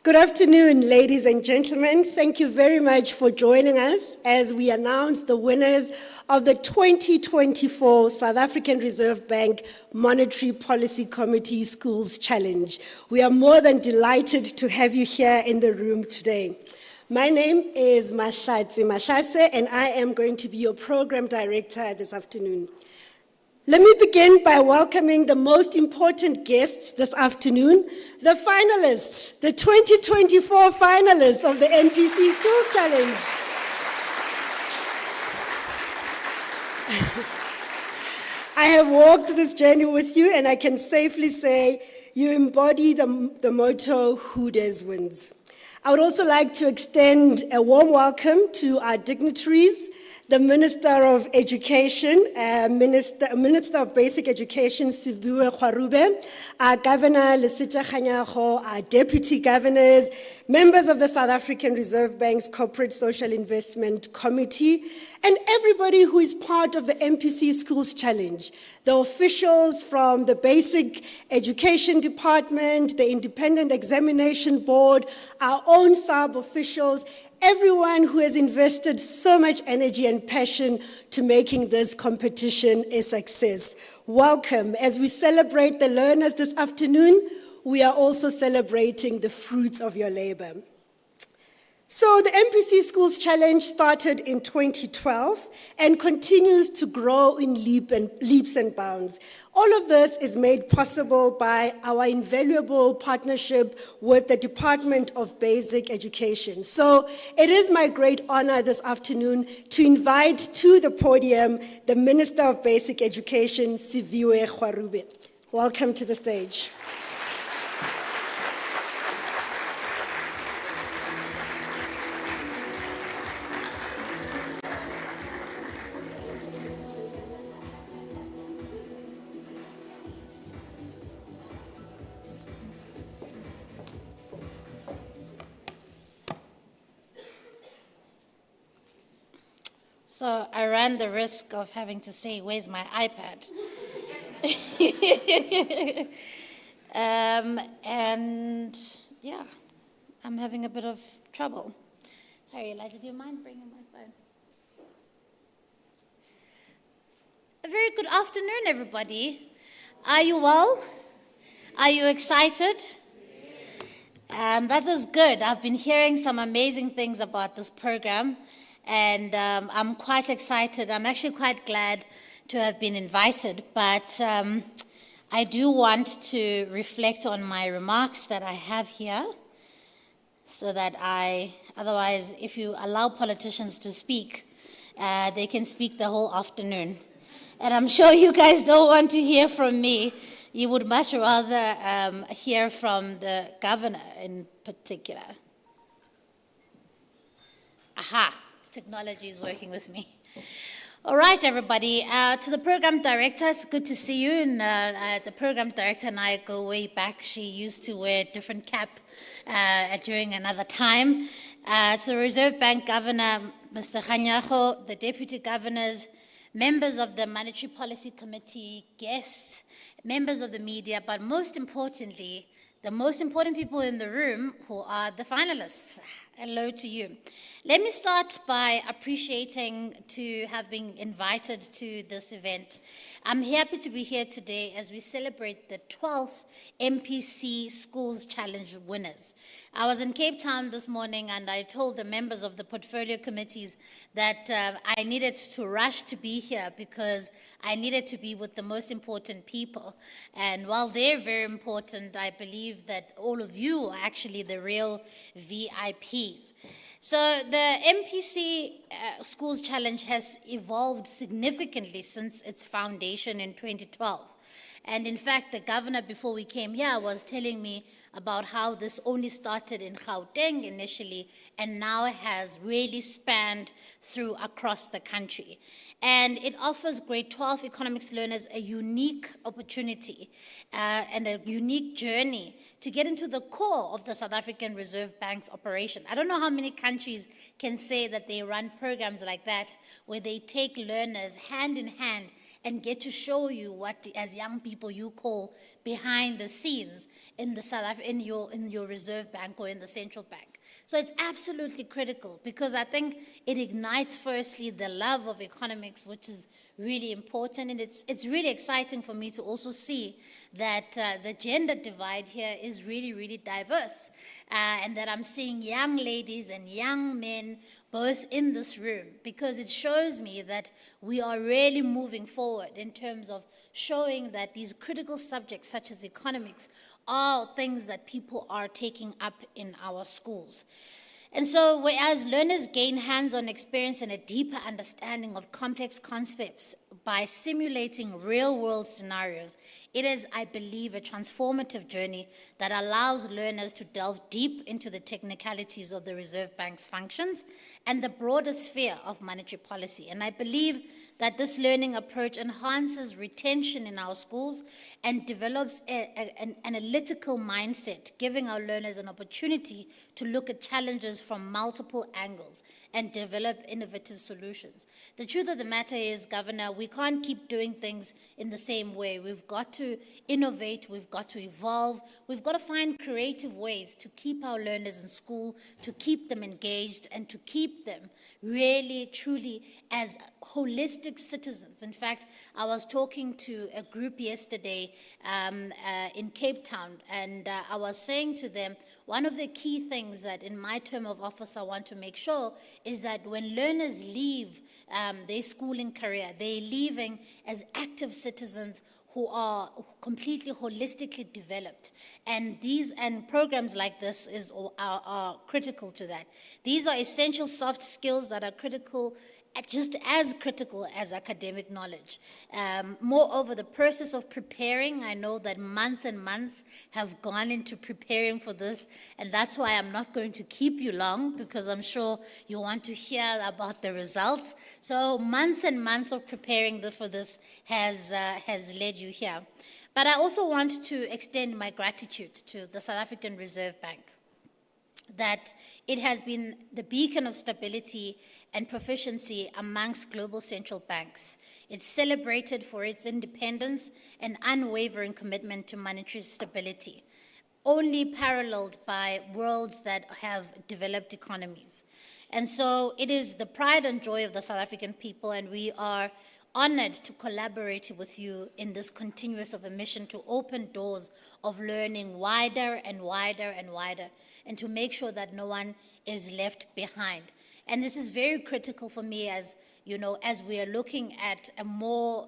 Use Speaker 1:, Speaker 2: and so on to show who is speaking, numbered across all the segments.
Speaker 1: Good afternoon, ladies and gentlemen. Thank you very much for joining us as we announce the winners of the 2024 South African Reserve Bank Monetary Policy Committee Schools Challenge. We are more than delighted to have you here in the room today. My name is Lesetja and I am going to be your program director this afternoon. Let me begin by welcoming the most important guests this afternoon, the finalists, the 2024 finalists of the NPC Schools Challenge. I have walked this journey with you and I can safely say you embody the motto, who dares wins. I would also like to extend a warm welcome to our dignitaries, the Minister of Education, Minister of Basic Education, Siviwe, Gwarube, our Governor, Lesetja Kganyago, our Deputy Governors, members of the South African Reserve Bank's Corporate Social Investment Committee, and everybody who is part of the NPC Schools Challenge, the officials from the Basic Education Department, the Independent Examination Board, our own SARB officials, everyone who has invested so much energy and passion to making this competition a success. Welcome. As we celebrate the learners this afternoon, we are also celebrating the fruits of your labor. So the NPC Schools Challenge started in 2012 and continues to grow in leaps and bounds. All of this is made possible by our invaluable partnership with the Department of Basic Education. So it is my great honor this afternoon to invite to the podium the Minister of Basic Education, Siviwe Gwarube. Welcome to the stage.
Speaker 2: So I ran the risk of having to say, where's my iPad? And yeah, I'm having a bit of trouble. Sorry, Elijah, do you mind bringing my phone? A very good afternoon, everybody. Are you well? Are you excited? And that is good. I've been hearing some amazing things about this program. And I'm quite excited. I'm actually quite glad to have been invited, but I do want to reflect on my remarks that I have here so that otherwise, if you allow politicians to speak, they can speak the whole afternoon. And I'm sure you guys don't want to hear from me. You would much rather hear from the governor in particular. Aha. Technology is working with me. All right, everybody. To the program director, it's good to see you. And the program director and I go way back. She used to wear a different cap during another time. To the Reserve Bank Governor, Mr. Kganyago, the Deputy Governors, members of the Monetary Policy Committee, guests, members of the media, but most importantly, the most important people in the room who are the finalists. Hello to you. Let me start by appreciating to have been invited to this event. I'm happy to be here today as we celebrate the 12th NPC Schools Challenge winners. I was in Cape Town this morning and I told the members of the portfolio committees that I needed to rush to be here because I needed to be with the most important people. And while they're very important, I believe that all of you are actually the real VIPs. So the NPC Schools Challenge has evolved significantly since its foundation in 2012. And in fact, the governor before we came here was telling me about how this only started in Gauteng initially and now has really spanned through across the country. And it offers grade 12 economics learners a unique opportunity and a unique journey to get into the core of the South African Reserve Bank's operation. I don't know how many countries can say that they run programs like that, where they take learners hand in hand and get to show you what, as young people, you call behind the scenes in the in your reserve bank or in the central bank. So it's absolutely critical, because I think it ignites, firstly, the love of economics, which is really important. And it's really exciting for me to also see that the gender divide here is really, really diverse, and that I'm seeing young ladies and young men both in this room, because it shows me that we are really moving forward in terms of showing that these critical subjects such as economics are things that people are taking up in our schools. And so as learners gain hands-on experience and a deeper understanding of complex concepts by simulating real-world scenarios, it is, I believe, a transformative journey that allows learners to delve deep into the technicalities of the Reserve Bank's functions and the broader sphere of monetary policy. And I believe that this learning approach enhances retention in our schools and develops an analytical mindset, giving our learners an opportunity to look at challenges from multiple angles and develop innovative solutions. The truth of the matter is, Governor, we can't keep doing things in the same way. We've got to innovate, we've got to evolve, we've got to find creative ways to keep our learners in school, to keep them engaged, and to keep them really, truly as holistic citizens. In fact, I was talking to a group yesterday in Cape Town, and I was saying to them, one of the key things that in my term of office I want to make sure is that when learners leave their schooling career, they're leaving as active citizens who are completely holistically developed. And programs like this are critical to that. These are essential soft skills that are critical, just as critical as academic knowledge. Moreover, the process of preparing, I know that months and months have gone into preparing for this, and that's why I'm not going to keep you long, because I'm sure you want to hear about the results. So months and months of preparing for this has led you here. But I also want to extend my gratitude to the South African Reserve Bank, that it has been the beacon of stability and proficiency amongst global central banks. It's celebrated for its independence and unwavering commitment to monetary stability, only paralleled by worlds that have developed economies. And so it is the pride and joy of the South African people, and we are honored to collaborate with you in this continuous of a mission to open doors of learning wider and wider and wider, and to make sure that no one is left behind. And this is very critical for me, as you know, as we are looking at a more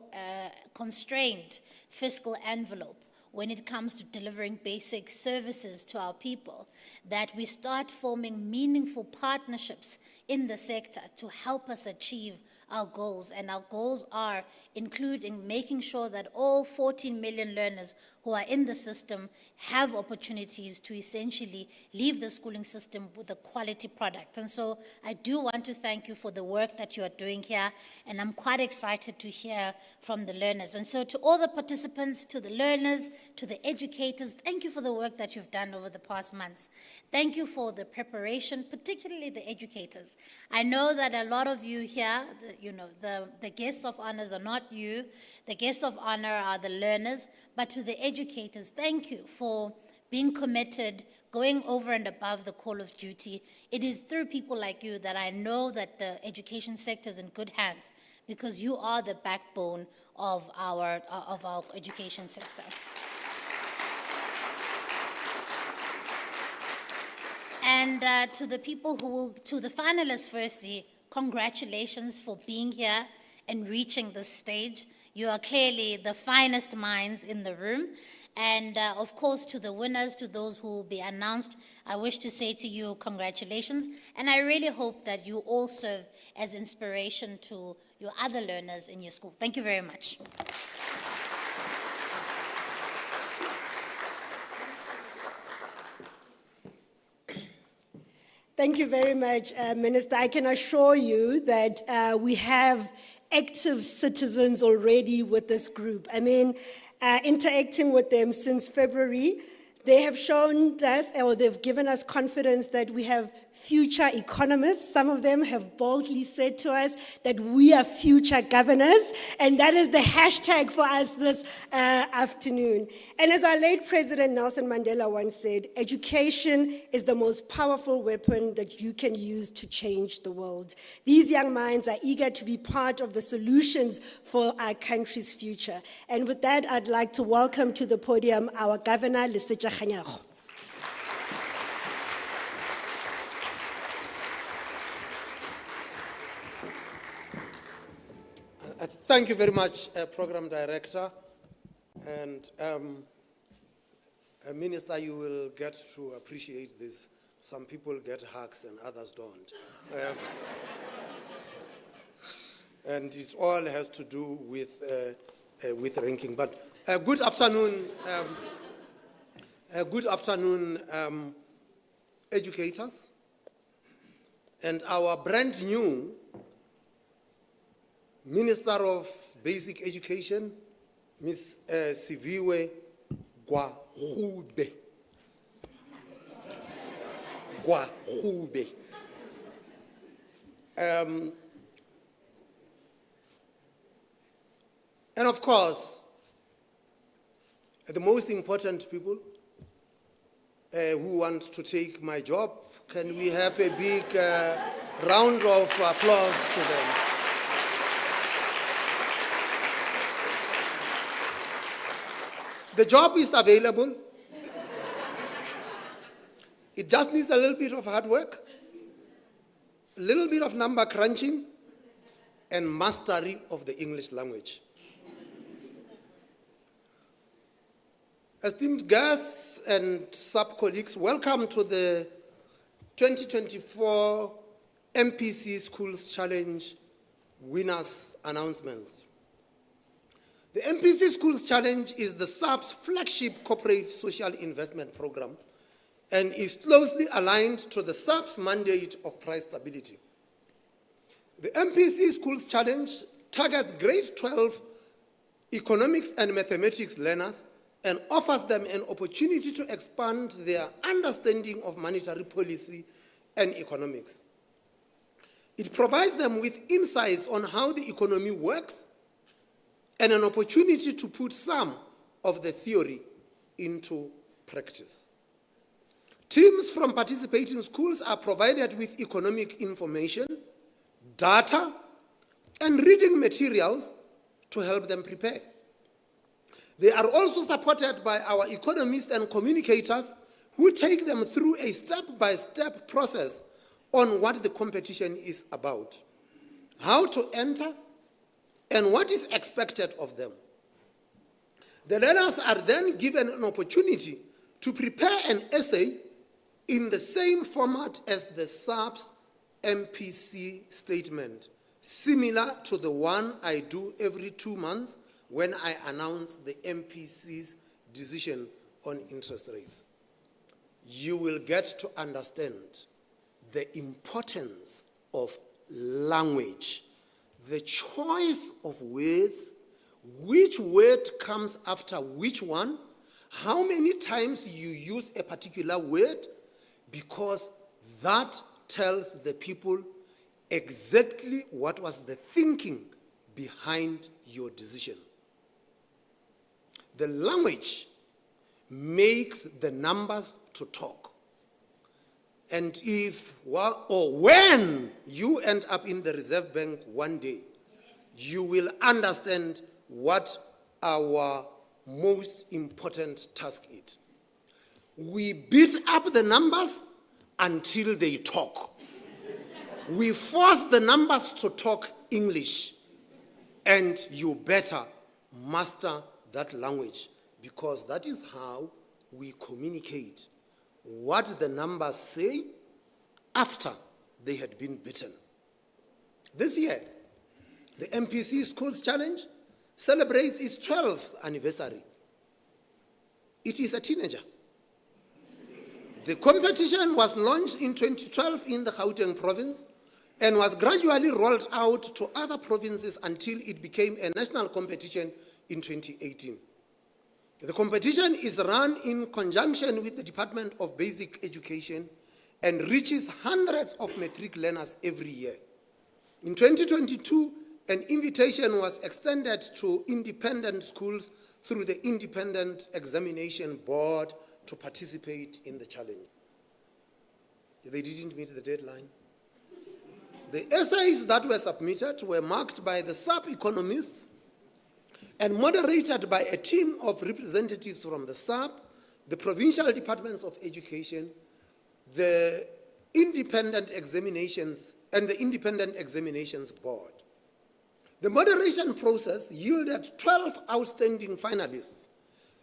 Speaker 2: constrained fiscal envelope when it comes to delivering basic services to our people, that we start forming meaningful partnerships in the sector to help us achieve our goals. And our goals are including making sure that all 14 million learners who are in the system have opportunities to essentially leave the schooling system with a quality product. And so I do want to thank you for the work that you are doing here, and I'm quite excited to hear from the learners. And so to all the participants, to the learners, to the educators, thank you for the work that you've done over the past months. Thank you for the preparation, particularly the educators. I know that a lot of you here, the guests of honors are not you. The guests of honor are the learners. But to the educators, thank you for being committed, going over and above the call of duty. It is through people like you that I know that the education sector is in good hands, because you are the backbone of our education sector. And to the people to the finalists, firstly, congratulations for being here and reaching this stage. You are clearly the finest minds in the room. And of course, to the winners, to those who will be announced, I wish to say to you, congratulations. And I really hope that you all serve as inspiration to your other learners in your school. Thank you very much.
Speaker 1: Thank you very much, Minister. I can assure you that we have active citizens already with this group. I mean, interacting with them since February, they have shown us, or they've given us confidence that we have future economists. Some of them have boldly said to us that we are future governors, and that is the hashtag for us this afternoon. And as our late President Nelson Mandela once said, education is the most powerful weapon that you can use to change the world. These young minds are eager to be part of the solutions for our country's future. And with that, I'd like to welcome to the podium our Governor, Lesetja Kganyago.
Speaker 3: Thank you very much, Program Director. And Minister, you will get to appreciate this. Some people get hugs and others don't. And it all has to do with ranking. But good afternoon, educators, and our brand new Minister of Basic Education, Ms. Siviwe Gwarube. Gwarube. And of course, the most important people who want to take my job, can we have a big round of applause to them? The job is available. It just needs a little bit of hard work, a little bit of number crunching, and mastery of the English language. Esteemed guests and sub-colleagues, welcome to the 2024 MPC Schools Challenge winners announcements. The MPC Schools Challenge is the SARB's flagship corporate social investment program and is closely aligned to the SARB's mandate of price stability. The MPC Schools Challenge targets grade 12 economics and mathematics learners and offers them an opportunity to expand their understanding of monetary policy and economics. It provides them with insights on how the economy works and an opportunity to put some of the theory into practice. Teams from participating schools are provided with economic information, data, and reading materials to help them prepare. They are also supported by our economists and communicators who take them through a step-by-step process on what the competition is about, how to enter, and what is expected of them. The learners are then given an opportunity to prepare an essay in the same format as the SARB's MPC statement, similar to the one I do every 2 months when I announce the MPC's decision on interest rates. You will get to understand the importance of language, the choice of words, which word comes after which one, how many times you use a particular word, because that tells the people exactly what was the thinking behind your decision. The language makes the numbers to talk. And if or when you end up in the Reserve Bank one day, you will understand what our most important task is. We beat up the numbers until they talk. We force the numbers to talk English, and you better master that language, because that is how we communicate what the numbers say after they had been beaten. This year, the MPC Schools Challenge celebrates its 12th anniversary. It is a teenager. The competition was launched in 2012 in the Gauteng province and was gradually rolled out to other provinces until it became a national competition in 2018. The competition is run in conjunction with the Department of Basic Education and reaches hundreds of matric learners every year. In 2022, an invitation was extended to independent schools through the Independent Examination Board to participate in the challenge. They didn't meet the deadline. The essays that were submitted were marked by the SARB economists and moderated by a team of representatives from the SARB, the Provincial Departments of Education, the Independent Examinations, and the Independent Examinations Board. The moderation process yielded 12 outstanding finalists.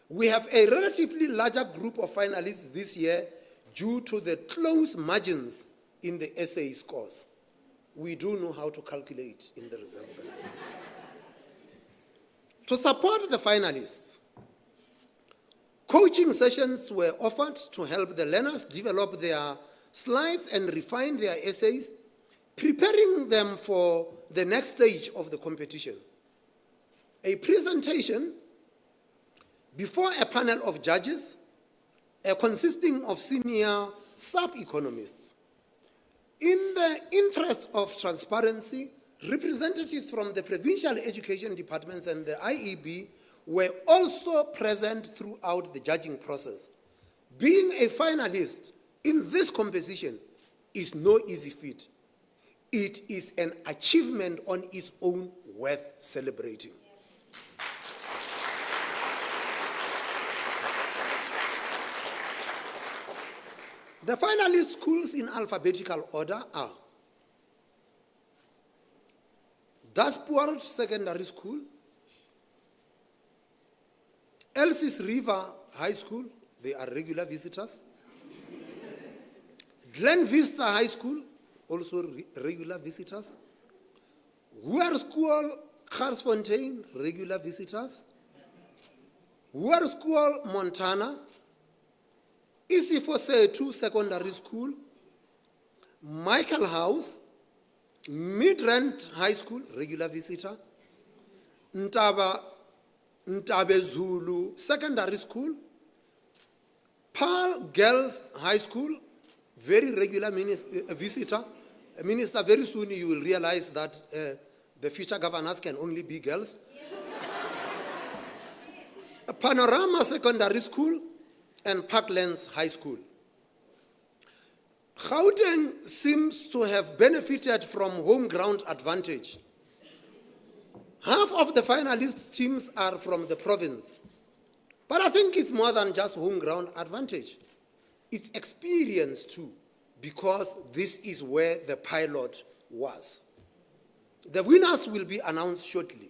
Speaker 3: We have a relatively larger group of finalists this year due to the close margins in the essay scores. We do know how to calculate in the Reserve Bank. To support the finalists, coaching sessions were offered to help the learners develop their slides and refine their essays, preparing them for the next stage of the competition. A presentation before a panel of judges consisting of senior SARB economists. In the interest of transparency, representatives from the provincial education departments and the IEB were also present throughout the judging process. Being a finalist in this competition is no easy feat. It is an achievement on its own worth celebrating. The finalist schools in alphabetical order are Daspoort Secondary School, Elsie's River High School, they are regular visitors, Glen Vista High School, also regular visitors, Hoër School Garsfontein, regular visitors, Hoër School Montana, Isifose Secondary School, Michael House, Midrand High School, regular visitor, Ntabezulu Secondary School, Paarl Girls High School, very regular visitor. Minister, very soon you will realize that the future governors can only be girls. Panorama Secondary School, and Parklands High School. Gauteng seems to have benefited from home ground advantage. Half of the finalist teams are from the province. But I think it's more than just home ground advantage. It's experience too, because this is where the pilot was. The winners will be announced shortly.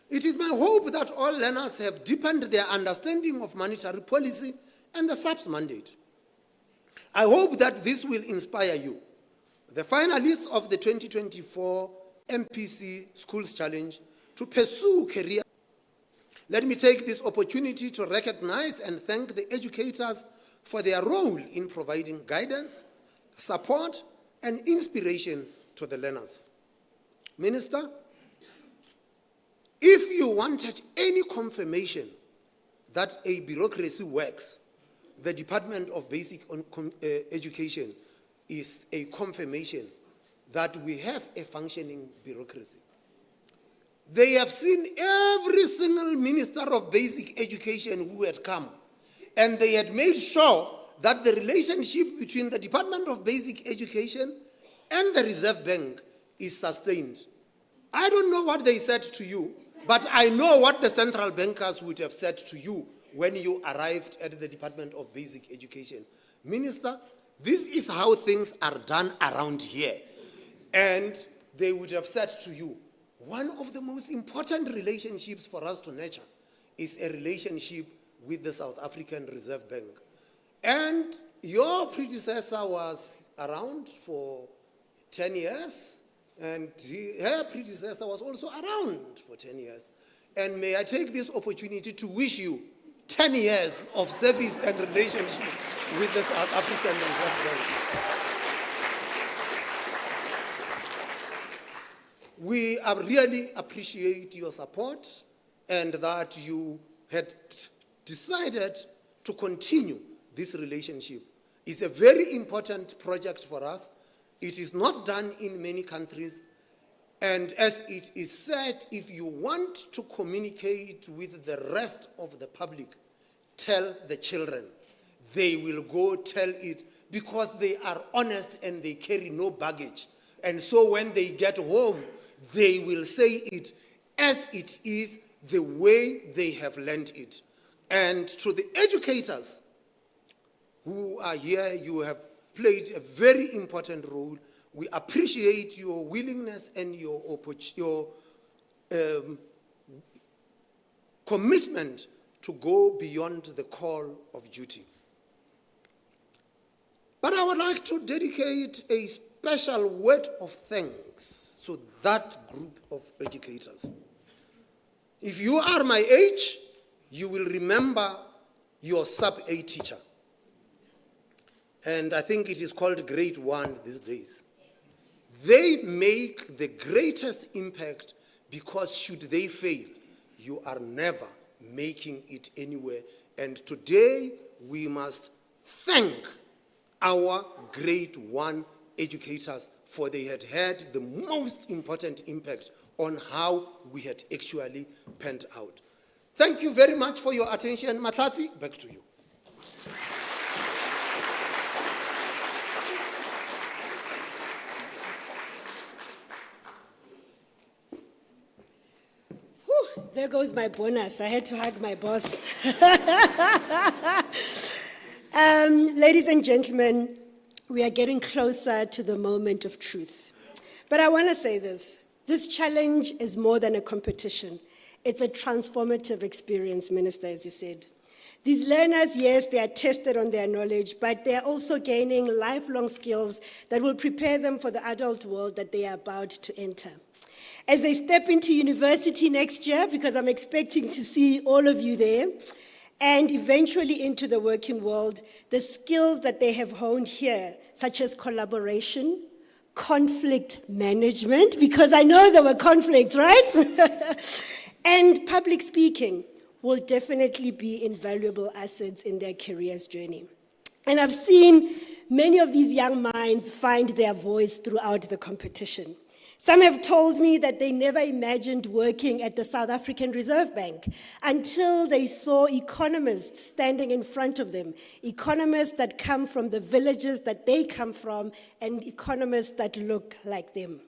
Speaker 3: It is my hope that all learners have deepened their understanding of monetary policy and the SARB's mandate. I hope that this will inspire you. The finalists of the 2024 MPC Schools Challenge to pursue career. Let me take this opportunity to recognize and thank the educators for their role in providing guidance, support, and inspiration to the learners. Minister, if you wanted any confirmation that a bureaucracy works, the Department of Basic Education is a confirmation that we have a functioning bureaucracy. They have seen every single minister of basic education who had come, and they had made sure that the relationship between the Department of Basic Education and the Reserve Bank is sustained. I don't know what they said to you, but I know what the central bankers would have said to you when you arrived at the Department of Basic Education. Minister, this is how things are done around here. And they would have said to you, one of the most important relationships for us to nurture is a relationship with the South African Reserve Bank. And your predecessor was around for 10 years, and her predecessor was also around for 10 years. And may I take this opportunity to wish you 10 years of service and relationship with the South African Reserve Bank. We really appreciate your support and that you had decided to continue this relationship. It's a very important project for us. It is not done in many countries. And as it is said, if you want to communicate with the rest of the public, tell the children. They will go tell it because they are honest and they carry no baggage. And so when they get home, they will say it as it is, the way they have learned it. And to the educators who are here, you have played a very important role. We appreciate your willingness and your commitment to go beyond the call of duty. But I would like to dedicate a special word of thanks to that group of educators. If you are my age, you will remember your sub-A teacher. And I think it is called grade 1 these days. They make the greatest impact because should they fail, you are never making it anywhere. And today we must thank our grade 1 educators for they had the most important impact on how we had actually panned out. Thank you very much for your attention. Matlatsi, back to you.
Speaker 1: There goes my bonus. I had to hug my boss. Ladies and gentlemen, we are getting closer to the moment of truth. But I want to say this. This challenge is more than a competition. It's a transformative experience, Minister, as you said. These learners, yes, they are tested on their knowledge, but they are also gaining lifelong skills that will prepare them for the adult world that they are about to enter. As they step into university next year, because I'm expecting to see all of you there, and eventually into the working world, the skills that they have honed here, such as collaboration, conflict management, because I know there were conflicts, right? And public speaking will definitely be invaluable assets in their career's journey. And I've seen many of these young minds find their voice throughout the competition. Some have told me that they never imagined working at the South African Reserve Bank until they saw economists standing in front of them, economists that come from the villages that they come from, and economists that look like them.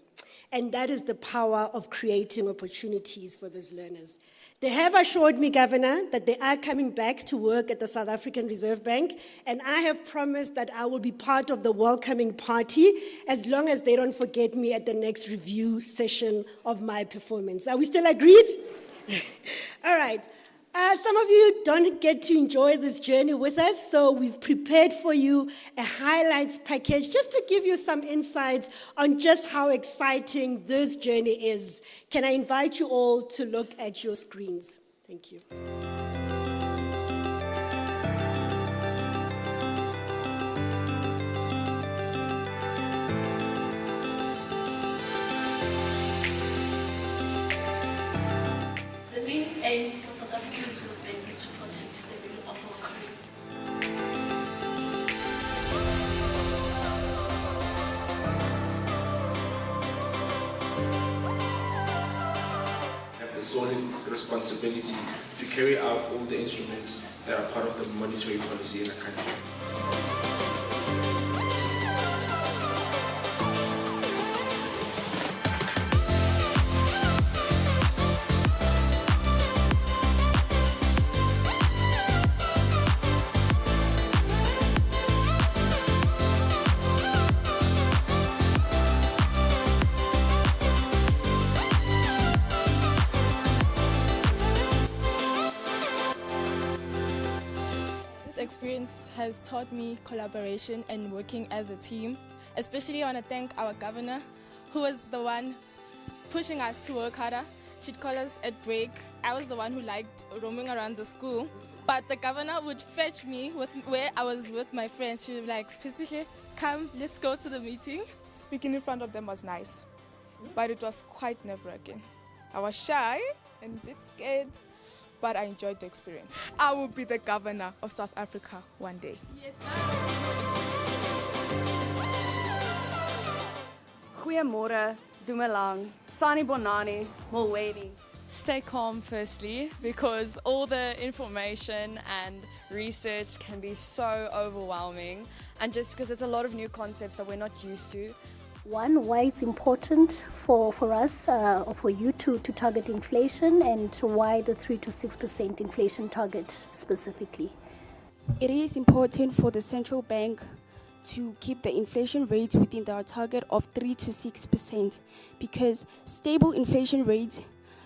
Speaker 1: And that is the power of creating opportunities for these learners. They have assured me, Governor, that they are coming back to work at the South African Reserve Bank, and I have promised that I will be part of the welcoming party as long as they don't forget me at the next review session of my performance. Are we still agreed? All right. Some of you don't get to enjoy this journey with us, so we've prepared for you a highlights package just to give you some insights on just how exciting this journey is. Can I invite you all to look at your screens? Thank you.
Speaker 4: The main aim for South African Reserve Bank is to protect the value of our currency.
Speaker 5: Have the solid responsibility to carry out all the instruments that are part of the monetary policy in the country.
Speaker 6: Experience has taught me collaboration and working as a team. Especially I want to thank our governor, who was the one pushing us to work harder. She'd call us at break. I was the one who liked roaming around the school, but the governor would fetch me where I was with my friends. She would be like, "Specifically, come, let's go to the meeting."
Speaker 7: Speaking in front of them was nice, but it was quite nerve-wracking. I was shy and a bit scared, but I enjoyed the experience. I will be the governor of South Africa one day.
Speaker 6: Yes.
Speaker 8: Goeiemôre, Dumelang, Sani Bonani, Mulweni.
Speaker 6: Stay calm, firstly, because all the information and research can be so overwhelming, and just because it's a lot of new concepts that we're not used to.
Speaker 9: One, why it's important for us or for you to target inflation, and why the 3 to 6% inflation target specifically.
Speaker 10: It is important for the central bank to keep the inflation rate within their target of 3 to 6%, because stable inflation rates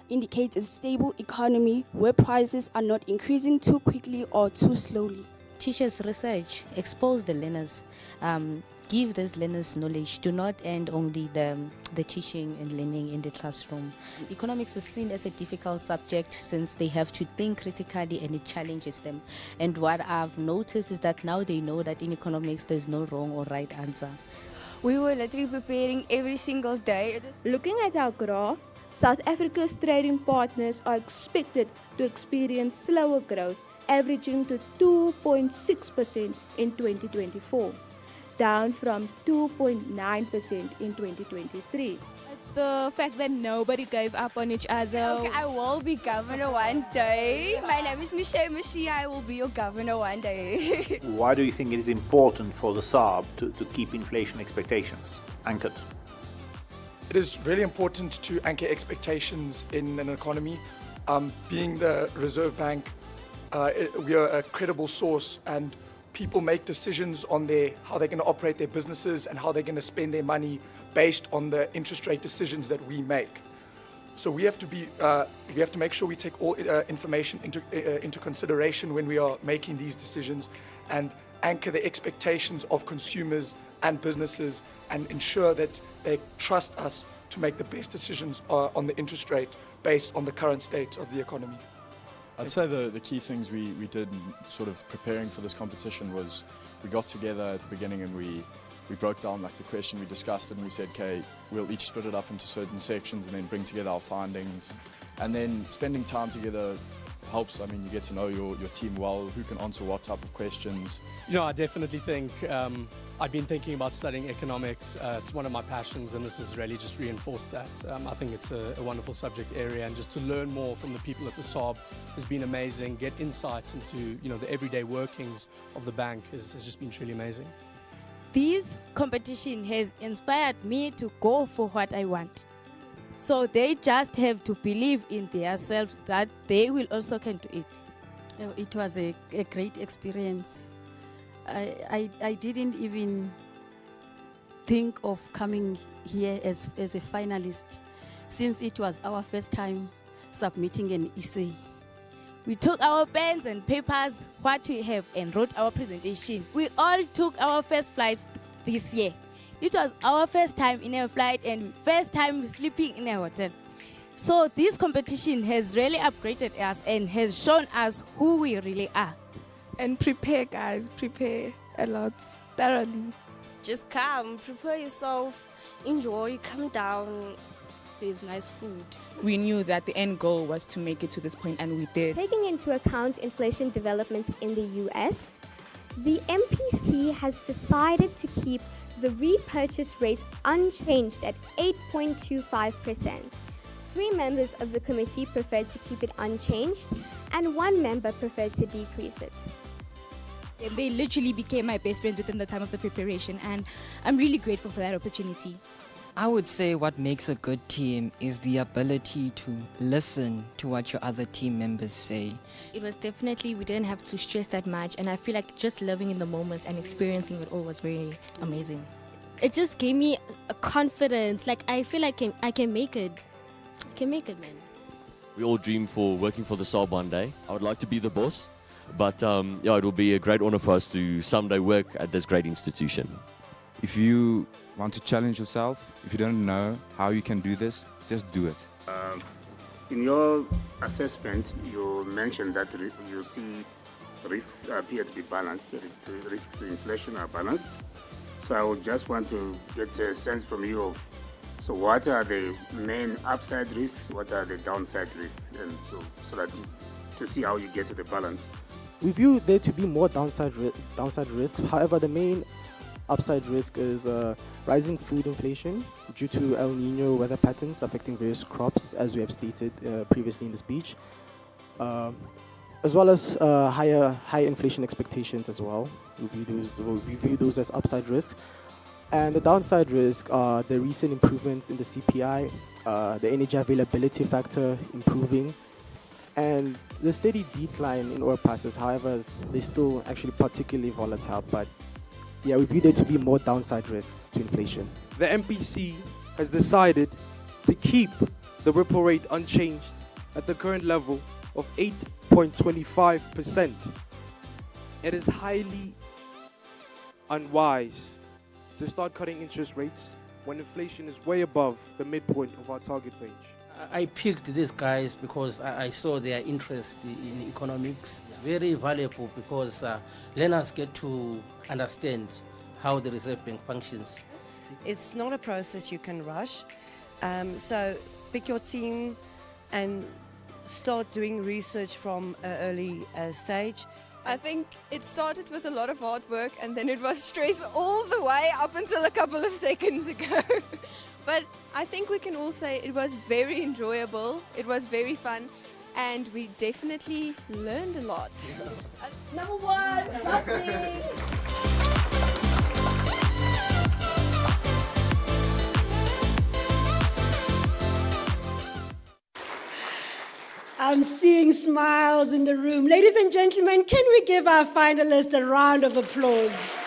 Speaker 10: indicates a stable economy where prices are not increasing too quickly or too slowly.
Speaker 11: Teachers' research expose the learners, give these learners knowledge. Do not end only the teaching and learning in the classroom. Economics is seen as a difficult subject since they have to think critically and it challenges them. And what I've noticed is that now they know that in economics there's no wrong or right answer.
Speaker 12: We were literally preparing every single day.
Speaker 13: Looking at our graph, South Africa's trading partners are expected to experience slower growth, averaging to 2.6% in 2024, down from 2.9% in 2023.
Speaker 14: It's the fact that nobody gave up on each other.
Speaker 12: Okay, I will be governor one day. My name is Michelle Mashia. I will be your governor one day.
Speaker 15: Why do you think it is important for the SARB to keep inflation expectations anchored?
Speaker 16: It is really important to anchor expectations in an economy. Being the Reserve Bank, we are a credible source, and people make decisions on how they're going to operate their businesses and how they're going to spend their money based on the interest rate decisions that we make. So we have to make sure we take all information into consideration when we are making these decisions, and anchor the expectations of consumers and businesses, and ensure that they trust us to make the best decisions on the interest rate based on the current state of the economy.
Speaker 17: I'd say the key things we did in sort of preparing for this competition was we got together at the beginning and we broke down like the question, we discussed it, and we said, okay, we'll each split it up into certain sections and then bring together our findings. And then spending time together helps. I mean, you get to know your team well, who can answer what type of questions.
Speaker 18: You know, I definitely think I've been thinking about studying economics. It's one of my passions, and this has really just reinforced that. I think it's a wonderful subject area, and just to learn more from the people at the SARB has been amazing. Get insights into, you know, the everyday workings of the bank has just been truly amazing.
Speaker 19: This competition has inspired me to go for what I want. So they just have to believe in themselves that they will also can do it.
Speaker 20: It was a great experience. I didn't even think of coming here as a finalist, since it was our first time submitting an essay.
Speaker 19: We took our pens and papers, what we have, and wrote our presentation. We all took our first flight this year. It was our first time in a flight and first time sleeping in a hotel. So this competition has really upgraded us and has shown us who we really are.
Speaker 7: And prepare, guys, prepare a lot, thoroughly.
Speaker 21: Just come, prepare yourself, enjoy, come down. There's nice food.
Speaker 22: We knew that the end goal was to make it to this point, and we did.
Speaker 23: Taking into account inflation developments in the US, the MPC has decided to keep the repurchase rate unchanged at 8.25%. 3 members of the committee preferred to keep it unchanged, and 1 member preferred to decrease it.
Speaker 24: They literally became my best friends within the time of the preparation, and I'm really grateful for that opportunity.
Speaker 25: I would say what makes a good team is the ability to listen to what your other team members say.
Speaker 24: It was definitely, we didn't have to stress that much, and I feel like just living in the moment and experiencing it all was very amazing.
Speaker 26: It just gave me a confidence, like I feel like I can make it. I can make it, man.
Speaker 27: We all dream for working for the SARB one day. I would like to be the boss, but yeah, it will be a great honor for us to someday work at this great institution.
Speaker 28: If you want to challenge yourself, if you don't know how you can do this, just do it.
Speaker 29: In your assessment, you mentioned that you see risks appear to be balanced, risks to inflation are balanced. So I would just want to get a sense from you of, so what are the main upside risks, what are the downside risks, and so that to see how you get to the balance.
Speaker 30: We view there to be more downside risks. However, the main
Speaker 1: upside risk is rising food inflation due to El Nino weather patterns affecting various crops, as we have stated previously in the speech, as well as high inflation expectations as well. We'll review those as upside risks. And the downside risk are the recent improvements in the CPI, the energy availability factor improving, and the steady decline in oil prices. However, they're still actually particularly volatile, but yeah, we view there to be more downside risks to inflation.
Speaker 2: The MPC has decided to keep the repo rate unchanged at the current level of 8.25%. It is highly unwise to start cutting interest rates when inflation is way above the midpoint of our target range.
Speaker 3: I picked these guys because I saw their interest in economics. Very valuable because learners get to understand how the Reserve Bank functions.
Speaker 4: It's not a process you can rush. So pick your team and start doing research from an early stage.
Speaker 5: I think it started with a lot of hard work and then it was stress all the way up until a couple of seconds ago. But I think we can all say it was very enjoyable, it was very fun, and we definitely learned a lot.
Speaker 6: Number one, something.
Speaker 8: I'm seeing smiles in the room. Ladies and gentlemen, can we give our finalists a round of applause?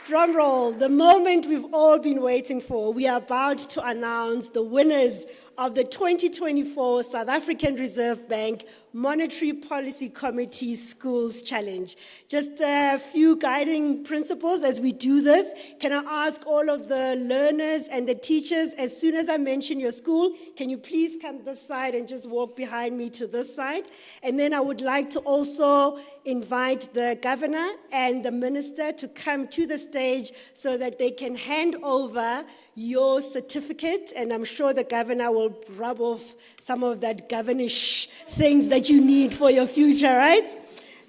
Speaker 8: Drum roll, the moment we've all been waiting for. We are about to announce the winners of the 2024 South African Reserve Bank Monetary Policy Committee Schools Challenge. Just a few guiding principles as we do this. Can I ask all of the learners and the teachers, as soon as I mention your school, can you please come this side and just walk behind me to this side? And then I would like to also invite the governor and the minister to come to the stage so that they can hand over your certificate, and I'm sure the governor will rub off some of that governish things that you need for your future, right?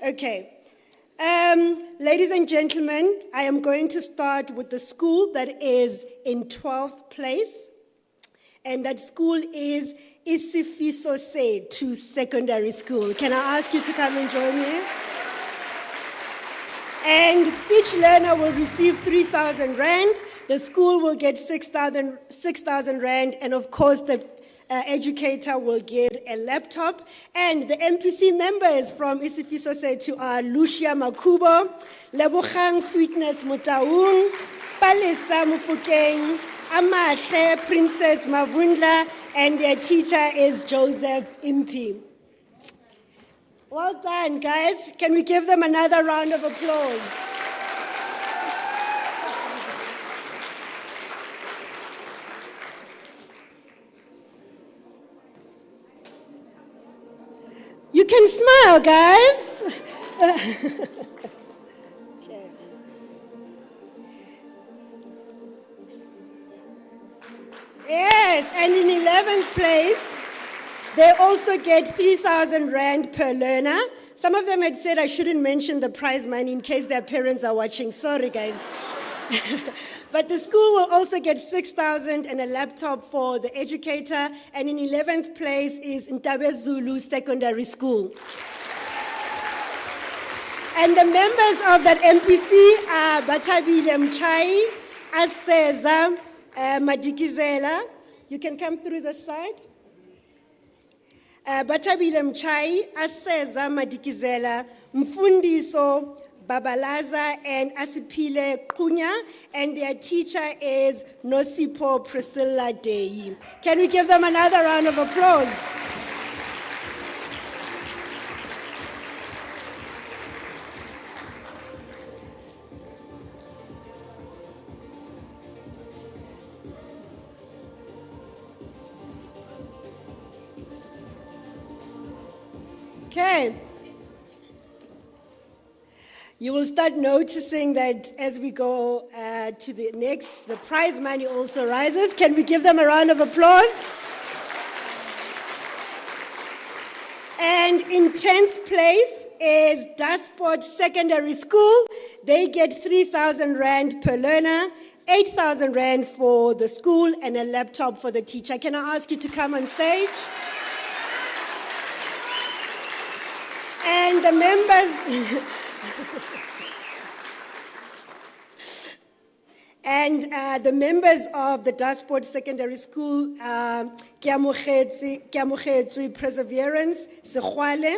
Speaker 8: Okay. Ladies and gentlemen, I am going to start with the school that is in 12th place, and that school is Siviwe to Secondary School. Can I ask you to come and join me? And each learner will receive 3,000 Rand. The school will get 6,000 Rand, and of course the educator will get a laptop. And the MPC members from Siviwe to are Lucia Makubo, Lebogang Sweetness Motaung, Palesa Mufukeng, Amahle Princess Mavundla, and their teacher is Joseph Impi. Well done, guys. Can we give them another round of applause? You can smile, guys. Okay. Yes, and in 11th place, they also get 3,000 Rand per learner. Some of them had said I shouldn't mention the prize money in case their parents are watching. Sorry, guys. But the school will also get 6,000 and a laptop for the educator. And in 11th place is Ntabezulu Secondary School. And the members of that MPC are Batabile Mchai, Aseza Madikizela. You can come through the side. Batabile Mchai, Aseza Madikizela, Mfundiso Babalaza, and Asipile Kunya, and their teacher is Nosipo Priscilla Deyi. Can we give them another round of applause? Okay. You will start noticing that as we go to the next, the prize money also rises. Can we give them a round of applause? And in 10th place is Dasport Secondary School. They get 3,000 Rand per learner, 8,000 Rand for the school, and a laptop for the teacher. Can I ask you to come on stage? And the members... And the members of the Dasport Secondary School, Kiamogetswe Perseverance, Sekgwale,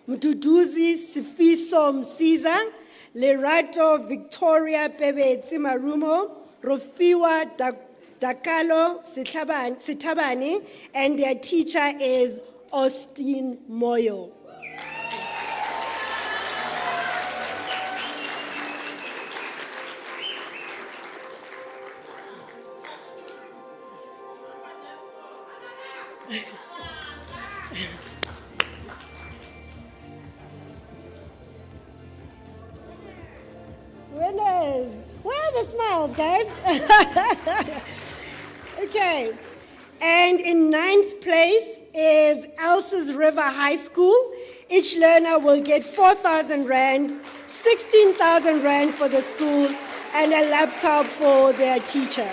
Speaker 8: Mduduzi Sifiso Msiza, Lerato Victoria Pebetsi Marumo, Rofiwa Dakalo Sitabani, and their teacher is Austin Moyo. Winners! Where are the smiles, guys? Okay. And in 9th place is Elsa's River High School. Each learner will get 4,000 Rand, 16,000 Rand for the school, and a laptop for their teacher.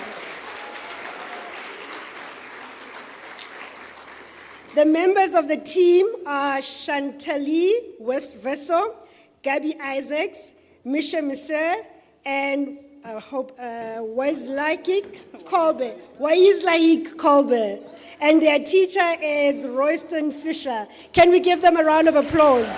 Speaker 8: The members of the team are Chantalie Westveso, Gabby Isaacs, Misha Miser, and Waislaik Kolbe. And their teacher is Royston Fisher. Can we give them a round of applause?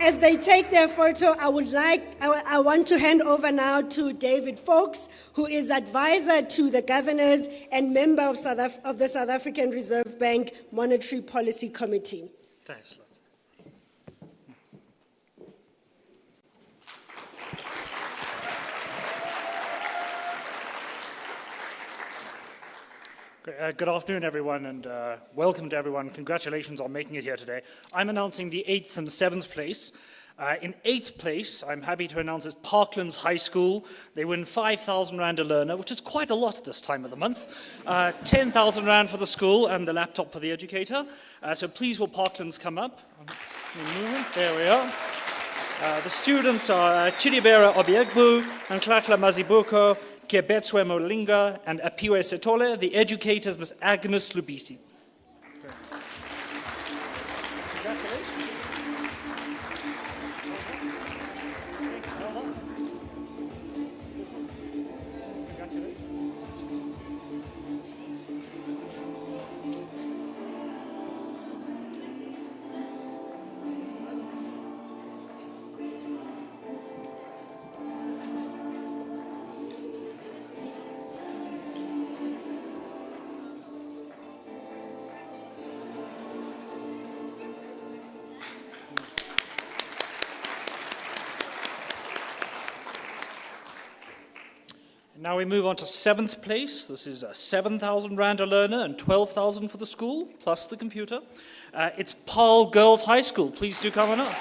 Speaker 8: As they take their photo, I want to hand over now to David Fawkes, who is advisor to the governors and member of the South African Reserve Bank Monetary Policy Committee.
Speaker 9: Thanks, Lot. Good afternoon, everyone, and welcome to everyone. Congratulations on making it here today. I'm announcing the 8th and 7th place. In 8th place, I'm happy to announce is Parklands High School. They win 5,000 Rand a learner, which is quite a lot at this time of the month. 10,000 Rand for the school and the laptop for the educator. So please will Parklands come up? There we are. The students are Chidibera Obiegbu and Klakla Mazibuko, Kebetswe Molinga, and Apiwe Setole. The educators, Ms. Agnes Lubisi. Congratulations. Now we move on to 7th place. This is 7,000 Rand a learner and 12,000 for the school, plus the computer. It's Paarl Girls High School. Please do come on up.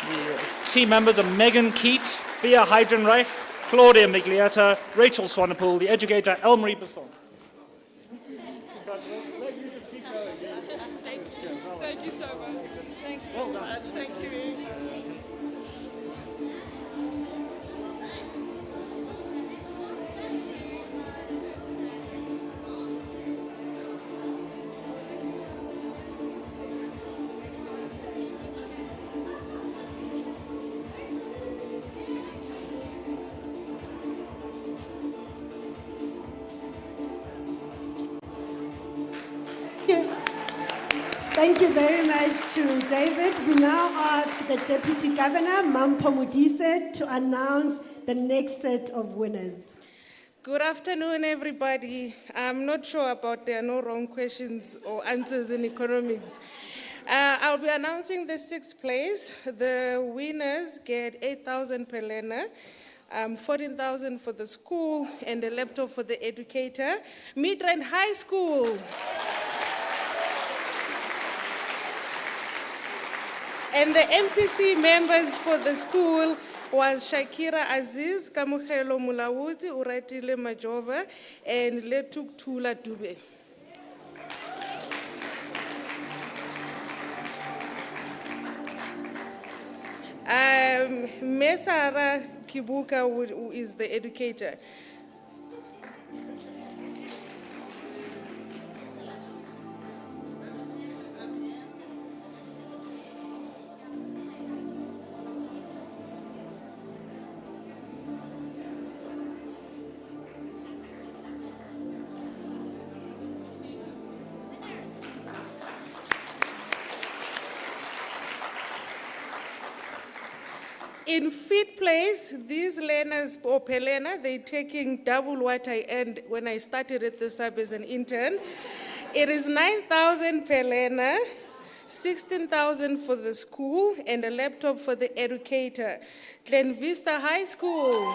Speaker 9: The team members are Megan Keat, Fia Heidrenreich, Claudia Miglietta, Rachel Swanepoel, the educator Elmarie Besson.
Speaker 6: Thank you so much. Thank you very much. Thank you.
Speaker 8: Thank you very much to David. We now ask the Deputy Governor, Mampho Modise, to announce the next set of winners.
Speaker 10: Good afternoon, everybody. I'm not sure about there are no wrong questions or answers in economics. I'll be announcing the 6th place. The winners get 8,000 per learner. 14,000 for the school and a laptop for the educator. Midrand High School. And the MPC members for the school, was Shakira Aziz, Kamugelo Mulawuti, Uratile Majova, and Letuk Tula Dube. Mesara Kibuka who is the educator. In fifth place, these learners, or per learner, they're taking double what I earned when I started at the SARB as an intern. It is 9,000 per learner, 16,000 for the school, and a laptop for the educator. Glen Vista High School.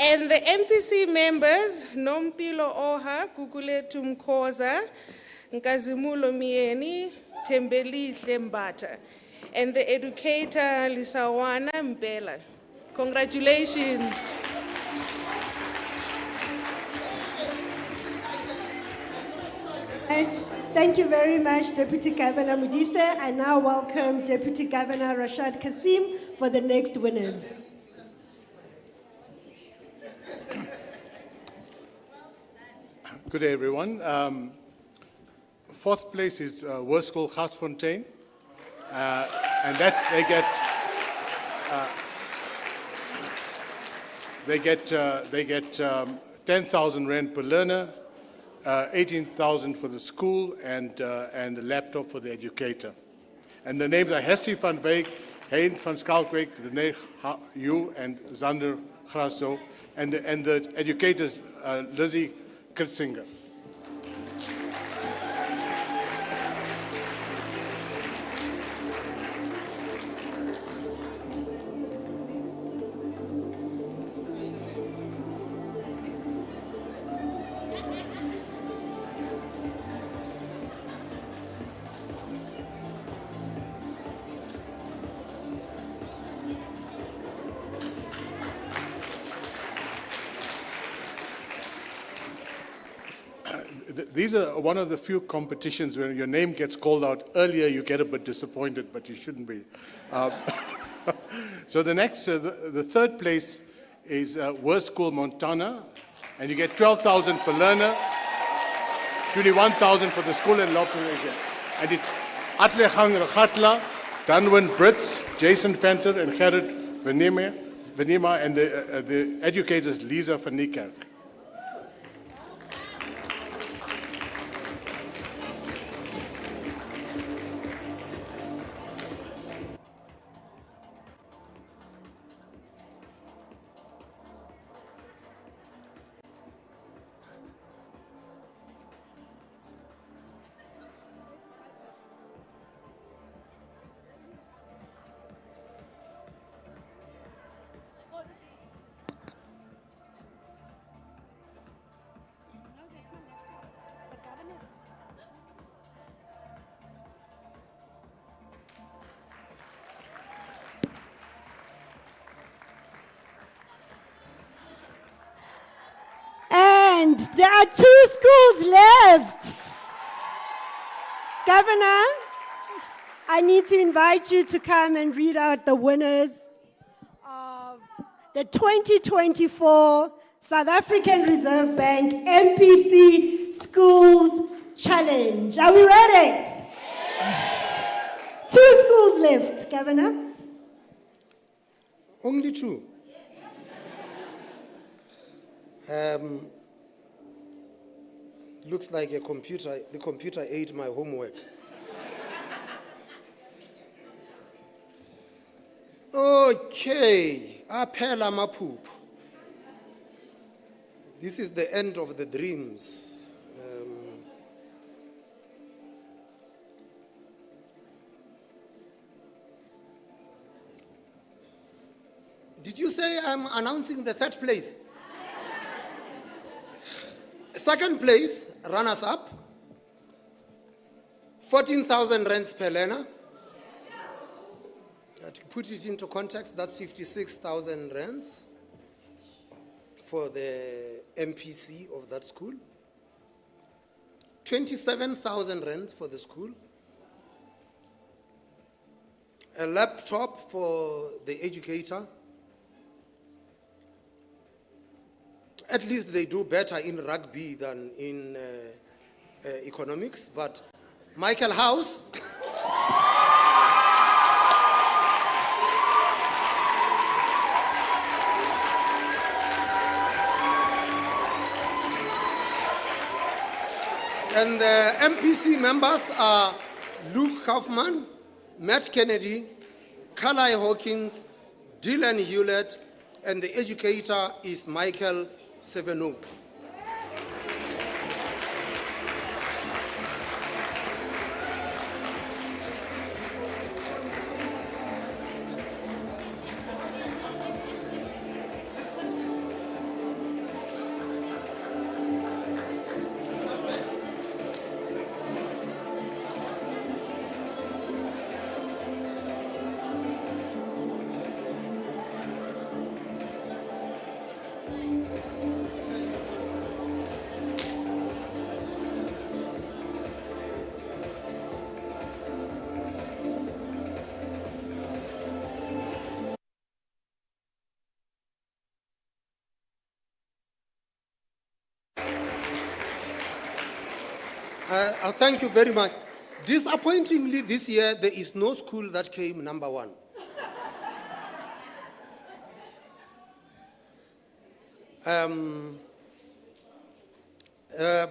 Speaker 10: And the MPC members, Nompilo Oha, Kukuletu Mkoza, Nkazimulo Mieni, Tembeli Lembata, and the educator, Lisawana Mbela. Congratulations.
Speaker 8: Thank you very much, Deputy Governor Mudise. I now welcome Deputy Governor Rashad Kasim for the next winners.
Speaker 11: Good day, everyone. Fourth place is Worst School Garsfontein, and that they get 10,000 rand per learner, 18,000 for the school, and a laptop for the educator. And the names are Hestie van Beek, Hein van Skalkwyk, René Hu, and Zander Grasso, and the educators Lizzie Kurtzinger. These are one of the few competitions where your name gets called out earlier, you get a bit disappointed, but you shouldn't be. So the next, the third place is Worst School Montana, and you get 12,000 per learner, 21,000 for the school and local again. And it's Atlegang Regatla, Danwin Brits, Jason Venter, and Gerrit Venema, and the educators Lisa van Niekerk.
Speaker 8: And there are 2 schools left. Governor, I need to invite you to come and read out the winners of the 2024 South African Reserve Bank MPC Schools Challenge. Are we ready? Yes. 2 schools left, Governor.
Speaker 12: Only 2. Looks like the computer ate my homework. Okay, Apela Mapup. This is the end of the dreams. Did you say I'm announcing the third place? Second place, runners-up, 14,000 rands per learner. To put it into context, that's 56,000 rands for the MPC of that school. 27,000 rands for the school. A laptop for the educator. At least they do better in rugby than in economics, but Michael House. And the MPC members are Luke Kaufman, Matt Kennedy, Carly Hawkins, Dylan Hewlett, and the educator is Michael Sevenoaks. Thank you very much. Disappointingly, this year, there is no school that came number one.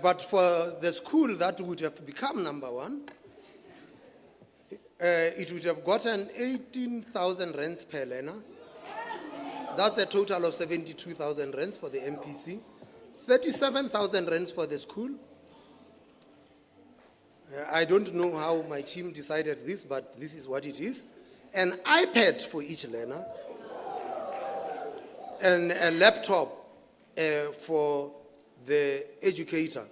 Speaker 12: But for the school that would have become number one, it would have gotten 18,000 rands per learner. That's a total of 72,000 rands for the MPC, 37,000 rands for the school. I don't know how my team decided this, but this is what it is. An iPad for each learner, and a laptop for the educator.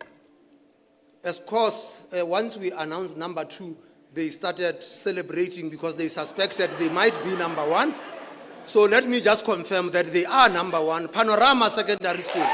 Speaker 12: Of course, once we announced number two, they started celebrating because they suspected they might be number one. So let me just confirm that they are number one, Panorama Secondary School.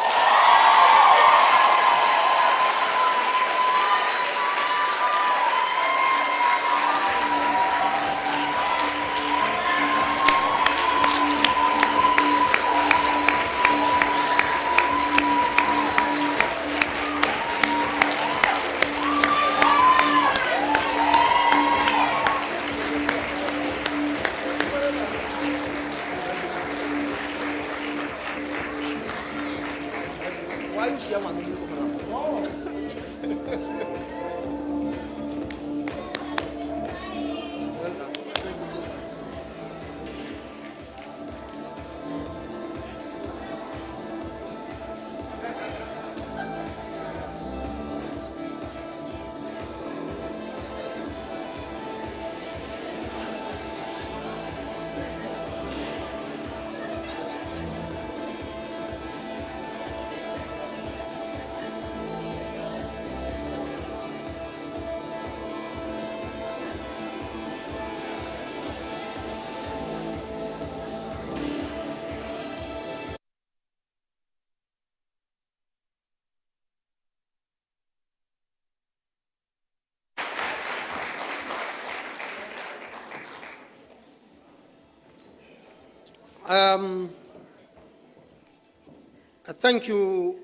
Speaker 12: Thank you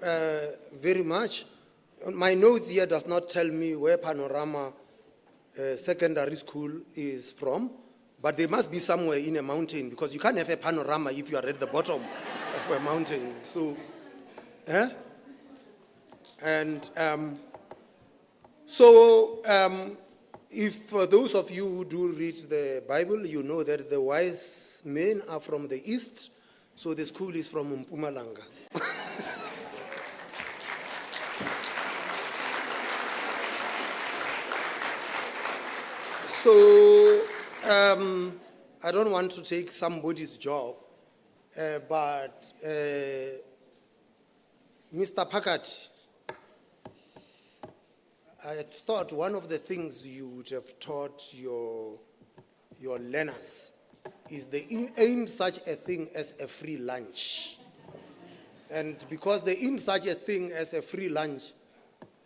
Speaker 12: very much. My notes here does not tell me where Panorama Secondary School is from, but they must be somewhere in a mountain because you can't have a panorama if you are at the bottom of a mountain. So, if for those of you who do read the Bible, you know that the wise men are from the east, so the school is from Mpumalanga. So, I don't want to take somebody's job, but Mr. Pakati, I thought one of the things you would have taught your learners is there ain't such a thing as a free lunch. And because there ain't such a thing as a free lunch,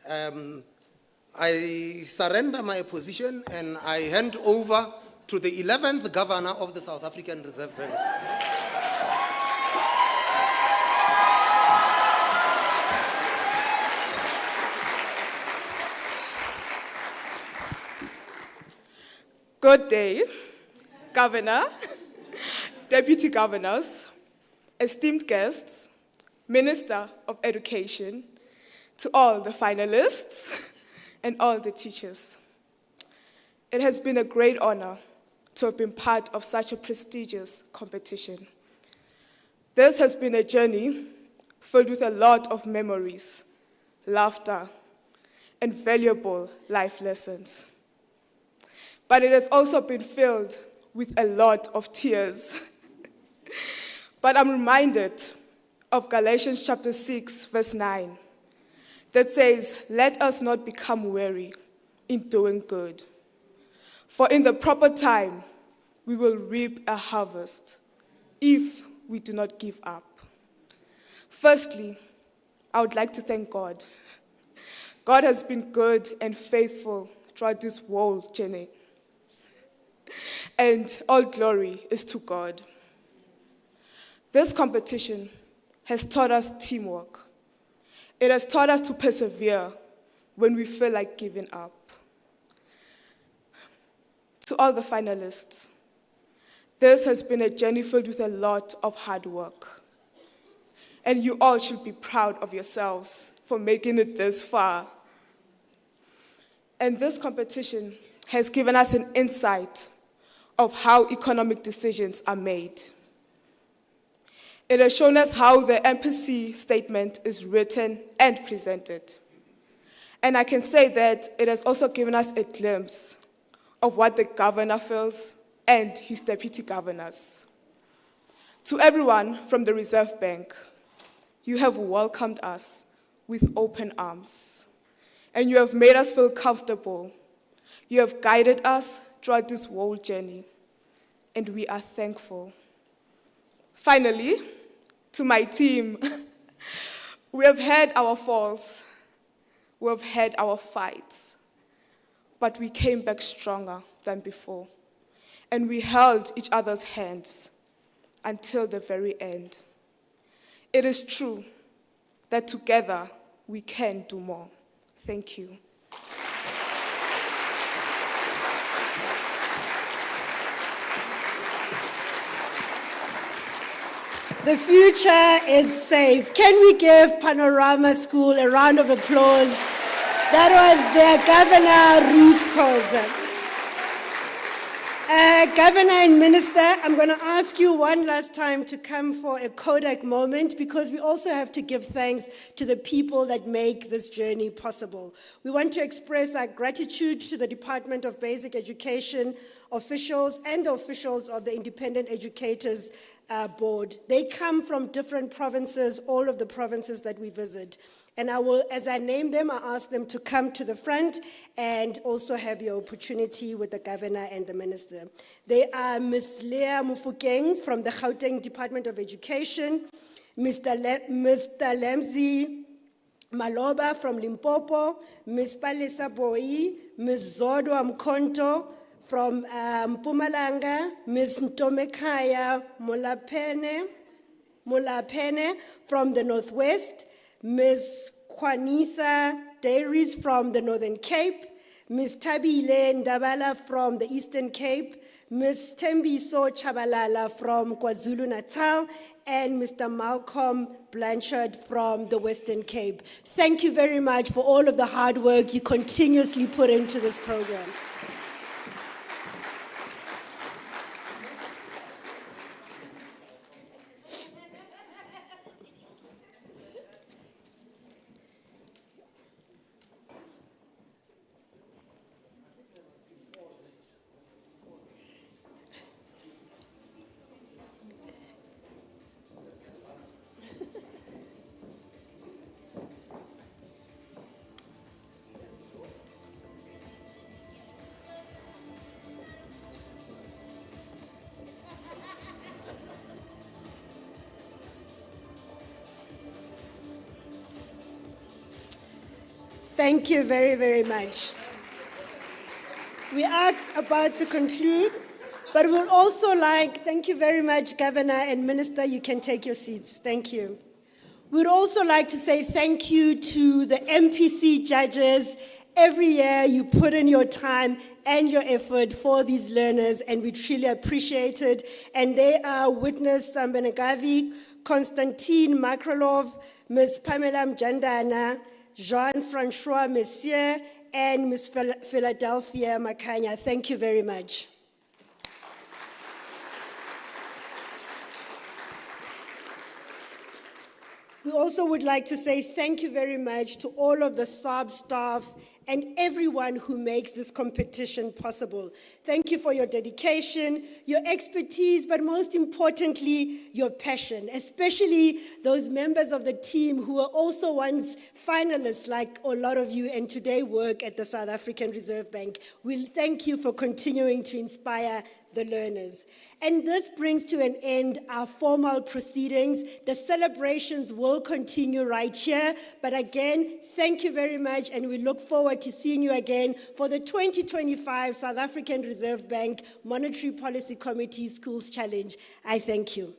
Speaker 12: I surrender my position and I hand over to the 11th governor of the South African Reserve Bank.
Speaker 6: Good day, Governor, Deputy Governors, esteemed guests, Minister of Education, to all the finalists and all the teachers. It has been a great honor to have been part of such a prestigious competition. This has been a journey filled with a lot of memories, laughter, and valuable life lessons. But it has also been filled with a lot of tears. But I'm reminded of Galatians chapter 6, verse 9, that says, "Let us not become weary in doing good. For in the proper time, we will reap a harvest if we do not give up." Firstly, I would like to thank God. God has been good and faithful throughout this whole journey. And all glory is to God. This competition has taught us teamwork. It has taught us to persevere when we feel like giving up. To all the finalists, this has been a journey filled with a lot of hard work. And you all should be proud of yourselves for making it this far. And this competition has given us an insight of how economic decisions are made. It has shown us how the MPC statement is written and presented. And I can say that it has also given us a glimpse of what the governor feels and his deputy governors. To everyone from the Reserve Bank, you have welcomed us with open arms, and you have made us feel comfortable. You have guided us throughout this whole journey, and we are thankful. Finally, to my team, we have had our falls, we have had our fights, but we came back stronger than before, and we held each other's hands until the very end. It is true that together we can do more. Thank you.
Speaker 8: The future is safe. Can we give Panorama School a round of applause? That was their Governor, Ruth Khoza. Governor and Minister, I'm going to ask you one last time to come for a Kodak moment, because we also have to give thanks to the people that make this journey possible. We want to express our gratitude to the Department of Basic Education officials and the officials of the Independent Educators Board. They come from different provinces, all of the provinces that we visit. And I will, as I name them, I ask them to come to the front and also have your opportunity with the governor and the minister. They are Ms. Leah Mufokeng from the Gauteng Department of Education, Mr. Lemzi Maloba from Limpopo, Ms. Palesa Boi, Ms. Zodwa Mkonto from Mpumalanga, Ms. Ntomekaya Mulapene from the Northwest, Ms. Kwanitha Dairies from the Northern Cape, Ms. Tabile Ndabala from the Eastern Cape, Ms. Tembiso Chabalala from KwaZulu-Natal, and Mr. Malcolm Blanchard from the Western Cape. Thank you very much for all of the hard work you continuously put into this program. Thank you very, very much. We are about to conclude, but we'll also thank you very much, Governor and Minister, you can take your seats. Thank you. We'd also like to say thank you to the MPC judges. Every year you put in your time and your effort for these learners, and we truly appreciate it. And they are witness Sambenagavi, Konstantin Makrolov, Ms. Pamela Mjandana, Jean-Francois Messier, and Ms. Philadelphia Makanya. Thank you very much. We also would like to say thank you very much to all of the SARB staff and everyone who makes this competition possible. Thank you for your dedication, your expertise, but most importantly, your passion, especially those members of the team who were also once finalists like a lot of you and today work at the South African Reserve Bank. We thank you for continuing to inspire the learners. And this brings to an end our formal proceedings. The celebrations will continue right here, but again, thank you very much, and we look forward to seeing you again for the 2025 South African Reserve Bank Monetary Policy Committee Schools Challenge. I thank you.